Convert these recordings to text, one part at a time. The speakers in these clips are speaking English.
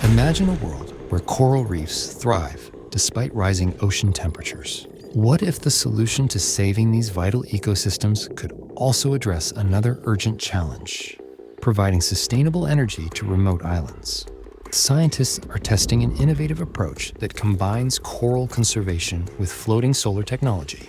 Imagine a world where coral reefs thrive despite rising ocean temperatures. What if the solution to saving these vital ecosystems could also address another urgent challenge, providing sustainable energy to remote islands? Scientists are testing an innovative approach that combines coral conservation with floating solar technology.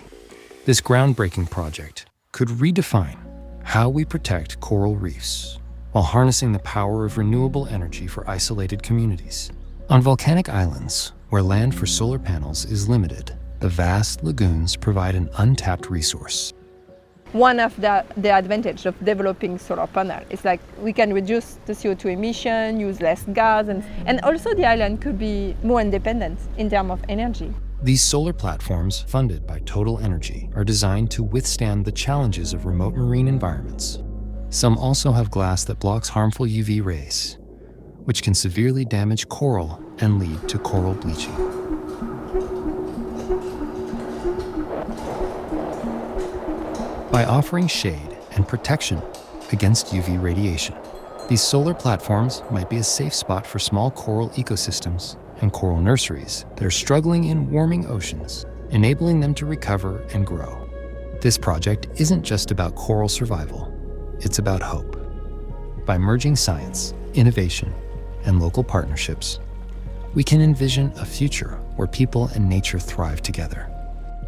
This groundbreaking project could redefine how we protect coral reefs while harnessing the power of renewable energy for isolated communities. On volcanic islands, where land for solar panels is limited, the vast lagoons provide an untapped resource. One of the advantages of developing solar panel is like we can reduce the CO2 emission, use less gas, and also the island could be more independent in terms of energy. These solar platforms, funded by Total Energy, are designed to withstand the challenges of remote marine environments. Some also have glass that blocks harmful UV rays, which can severely damage coral and lead to coral bleaching. By offering shade and protection against UV radiation, these solar platforms might be a safe spot for small coral ecosystems and coral nurseries that are struggling in warming oceans, enabling them to recover and grow. This project isn't just about coral survival, it's about hope. By merging science, innovation, and local partnerships, we can envision a future where people and nature thrive together.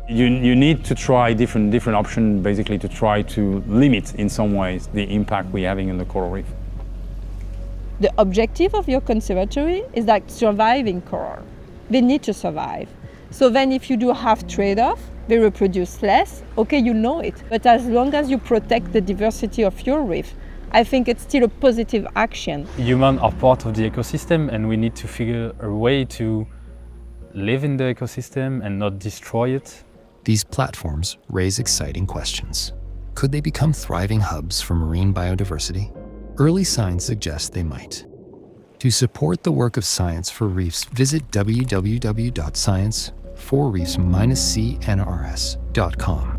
You need to try different options, basically, to try to limit, in some ways, the impact we're having on the coral reef. The objective of your conservatory is like surviving coral. They need to survive. So then if you do have trade-off, they reproduce less, okay, you know it. But as long as you protect the diversity of your reef, I think it's still a positive action. Humans are part of the ecosystem, and we need to figure a way to live in the ecosystem and not destroy it. These platforms raise exciting questions. Could they become thriving hubs for marine biodiversity? Early signs suggest they might. To support the work of Science for Reefs, visit www.science4reefs-cnrs.com.